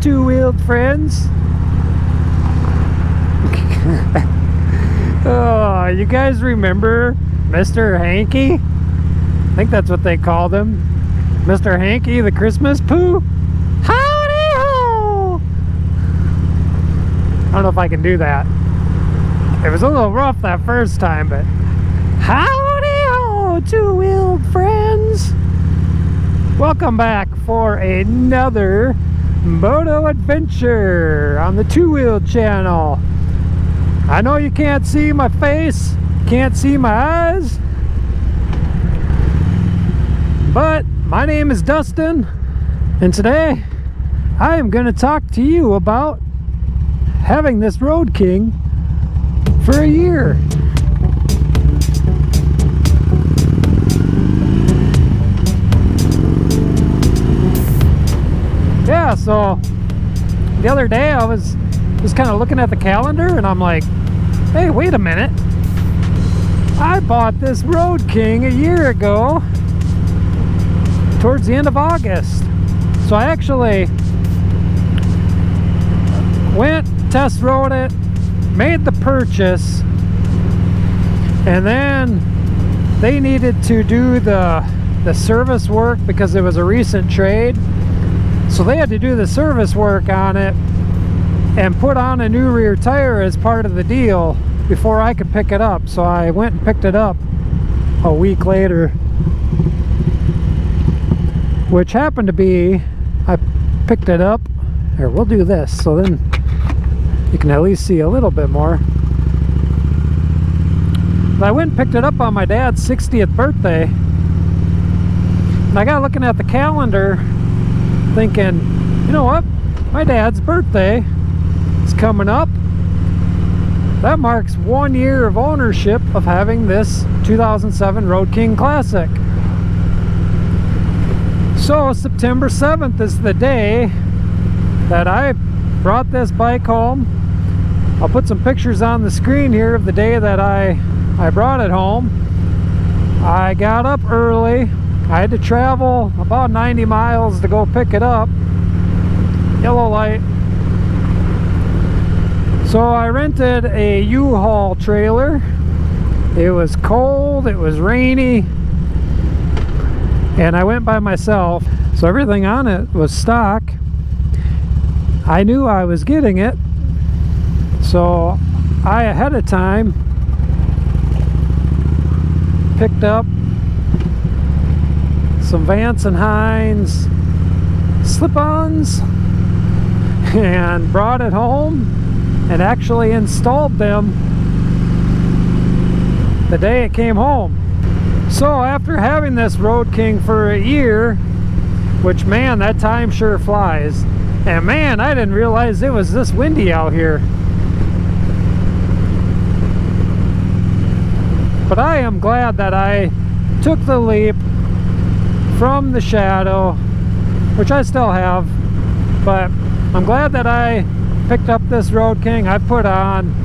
two-wheeled friends. Oh, you guys remember Mr. Hanky? I think that's what they called him. Mr. Hanky, the Christmas poo. Howdy ho! I don't know if I can do that. It was a little rough that first time, but howdy ho, two-wheeled friends. Welcome back for another moto adventure on the Two-Wheeled channel. I know you can't see my face, can't see my eyes, but my name is Dustin, and today I am going to talk to you about having this Road King for a year. Yeah, so the other day I was kind of looking at the calendar and I'm like, hey, wait a minute. I bought this Road King a year ago towards the end of August. So I actually went, test rode it, made the purchase, and then they needed to do the service work because it was a recent trade. So they had to do the service work on it and put on a new rear tire as part of the deal before I could pick it up. So I went and picked it up a week later, which happened to be, I picked it up, here, we'll do this so then you can at least see a little bit more. But I went and picked it up on my dad's 60th birthday, and I got looking at the calendar thinking, you know what, my dad's birthday is coming up. That marks 1 year of ownership of having this 2007 Road King Classic. So September 7th is the day that I brought this bike home. I'll put some pictures on the screen here of the day that I brought it home. I got up early. I had to travel about 90 miles to go pick it up. Yellow light. So I rented a U-Haul trailer. It was cold, it was rainy, and I went by myself. So everything on it was stock. I knew I was getting it, so I ahead of time picked up some Vance and Hines slip-ons and brought it home and actually installed them the day it came home. So after having this Road King for a year, which, man, that time sure flies, and man, I didn't realize it was this windy out here. But I am glad that I took the leap from the shadow, which I still have, but I'm glad that I picked up this Road King. I put on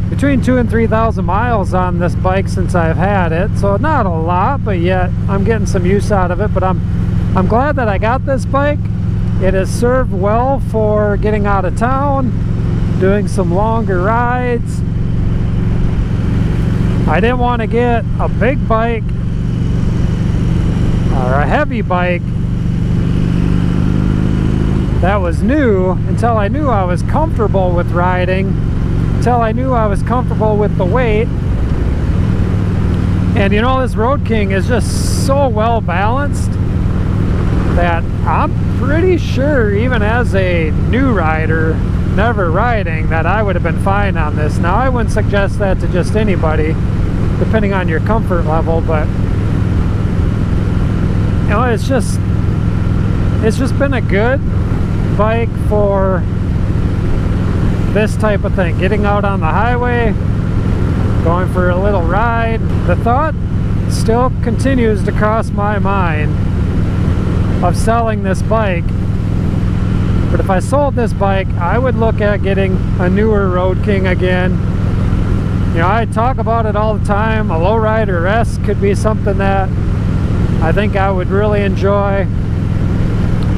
between 2,000 and 3,000 miles on this bike since I've had it, so not a lot, but yet I'm getting some use out of it. But I'm glad that I got this bike. It has served well for getting out of town, doing some longer rides. I didn't want to get a big bike or a heavy bike that was new until I knew I was comfortable with riding, until I knew I was comfortable with the weight. And you know, this Road King is just so well balanced that I'm pretty sure, even as a new rider, never riding, that I would have been fine on this. Now, I wouldn't suggest that to just anybody, depending on your comfort level, but you know, it's just been a good bike for this type of thing, getting out on the highway, going for a little ride. The thought still continues to cross my mind of selling this bike, but if I sold this bike, I would look at getting a newer Road King again. You know, I talk about it all the time. A lowrider S could be something that I think I would really enjoy.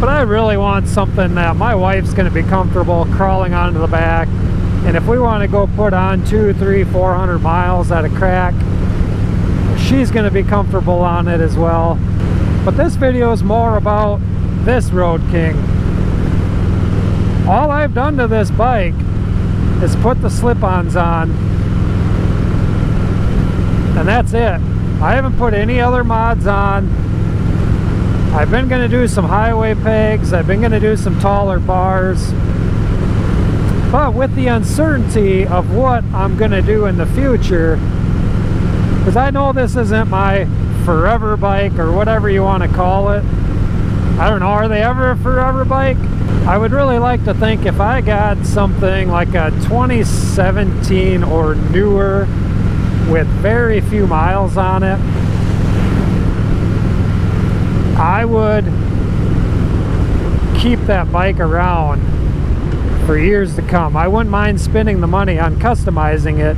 But I really want something that my wife's going to be comfortable crawling onto the back. And if we want to go put on 200, 300, 400 miles at a crack, she's going to be comfortable on it as well. But this video is more about this Road King. All I've done to this bike is put the slip-ons on, and that's it. I haven't put any other mods on. I've been going to do some highway pegs. I've been going to do some taller bars. But with the uncertainty of what I'm going to do in the future, because I know this isn't my forever bike or whatever you want to call it. I don't know, are they ever a forever bike? I would really like to think if I got something like a 2017 or newer with very few miles on it, I would keep that bike around for years to come. I wouldn't mind spending the money on customizing it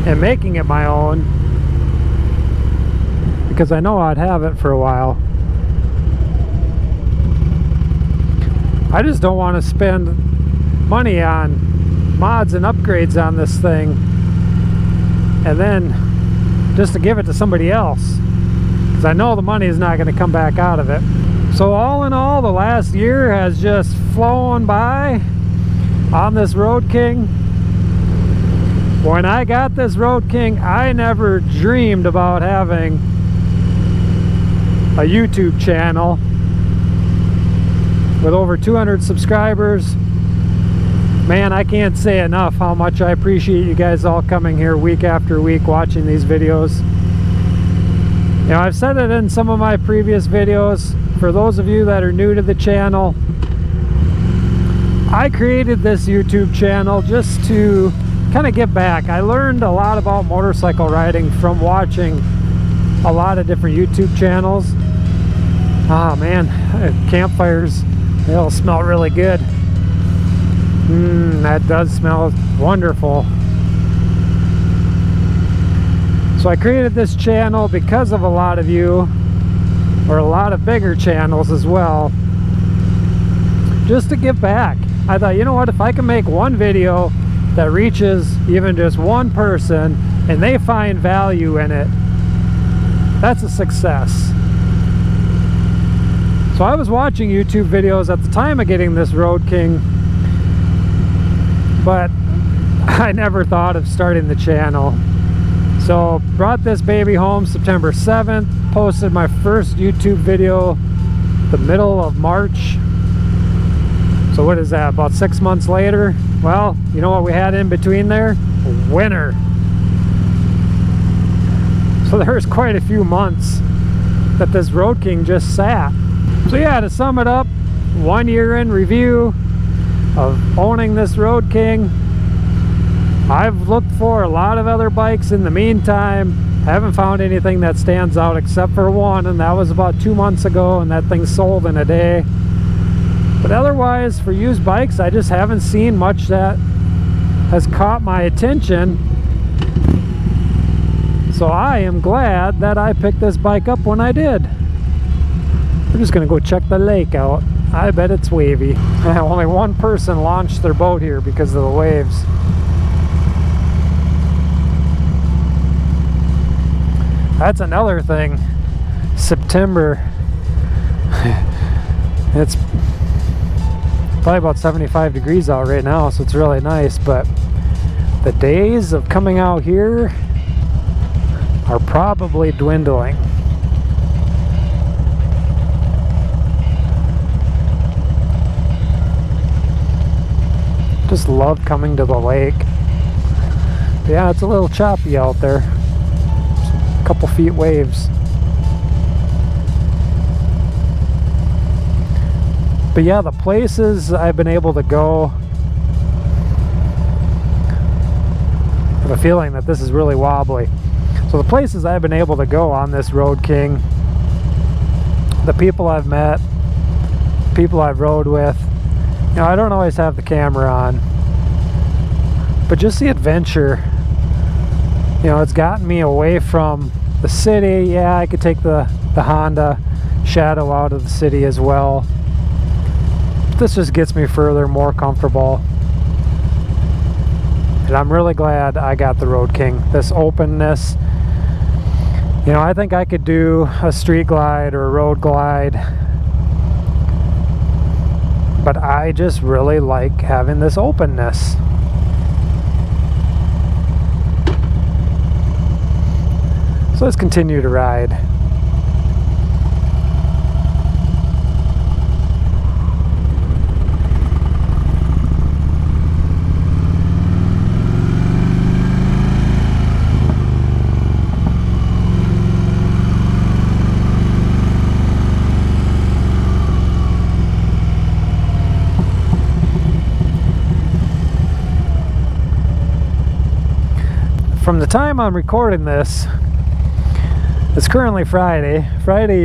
and making it my own, because I know I'd have it for a while. I just don't want to spend money on mods and upgrades on this thing and then just to give it to somebody else, because I know the money is not going to come back out of it. So all in all, the last year has just flown by on this Road King. When I got this Road King, I never dreamed about having a YouTube channel with over 200 subscribers. Man, I can't say enough how much I appreciate you guys all coming here week after week watching these videos. You know, I've said it in some of my previous videos. For those of you that are new to the channel, I created this YouTube channel just to kind of give back. I learned a lot about motorcycle riding from watching a lot of different YouTube channels. Ah man, campfires, they all smell really good. That does smell wonderful. So I created this channel because of a lot of you, or a lot of bigger channels as well, just to give back. I thought, you know what, if I can make one video that reaches even just one person and they find value in it, that's a success. So I was watching YouTube videos at the time of getting this Road King, but I never thought of starting the channel. So brought this baby home September 7th, posted my first YouTube video the middle of March. So what is that, about 6 months later? Well, you know what we had in between there? Winter. So there's quite a few months that this Road King just sat. So yeah, to sum it up, 1 year in review of owning this Road King. I've looked for a lot of other bikes in the meantime. Haven't found anything that stands out except for one, and that was about 2 months ago, and that thing sold in a day. But otherwise, for used bikes, I just haven't seen much that has caught my attention. So I am glad that I picked this bike up when I did. We're just gonna go check the lake out. I bet it's wavy. Only one person launched their boat here because of the waves. That's another thing. September. It's probably about 75 degrees out right now, so it's really nice, but the days of coming out here are probably dwindling. Just love coming to the lake. But yeah, it's a little choppy out there. A couple feet waves. But yeah, the places I've been able to go, I have a feeling that this is really wobbly. So the places I've been able to go on this Road King, the people I've met, people I've rode with, you know, I don't always have the camera on, but just the adventure, you know, it's gotten me away from the city. Yeah, I could take the Honda, shadow out of the city as well. This just gets me further, more comfortable. And I'm really glad I got the Road King. This openness, you know, I think I could do a street glide or a road glide, but I just really like having this openness. So let's continue to ride. From the time I'm recording this, it's currently Friday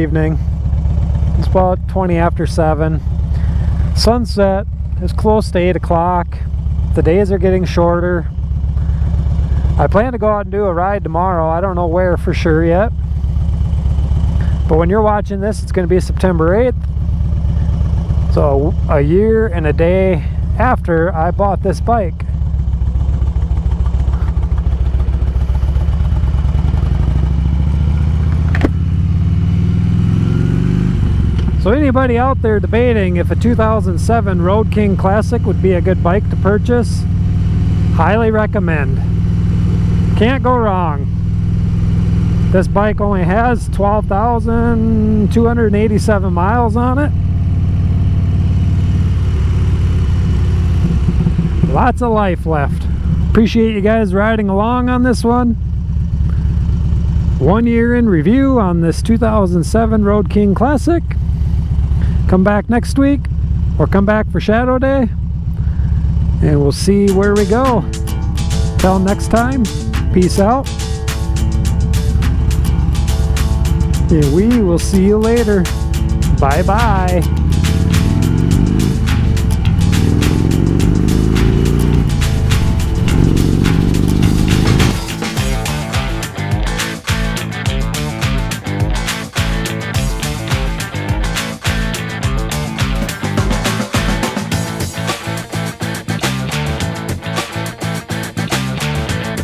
evening. It's about 20 after 7. Sunset is close to 8 o'clock. The days are getting shorter. I plan to go out and do a ride tomorrow. I don't know where for sure yet. But when you're watching this, it's going to be September 8th. So a year and a day after I bought this bike. So anybody out there debating if a 2007 Road King Classic would be a good bike to purchase, highly recommend. Can't go wrong. This bike only has 12,287 miles on it. Lots of life left. Appreciate you guys riding along on this one. 1 year in review on this 2007 Road King Classic. Come back next week, or come back for Shadow Day, and we'll see where we go. Till next time, peace out. And we will see you later. Bye-bye.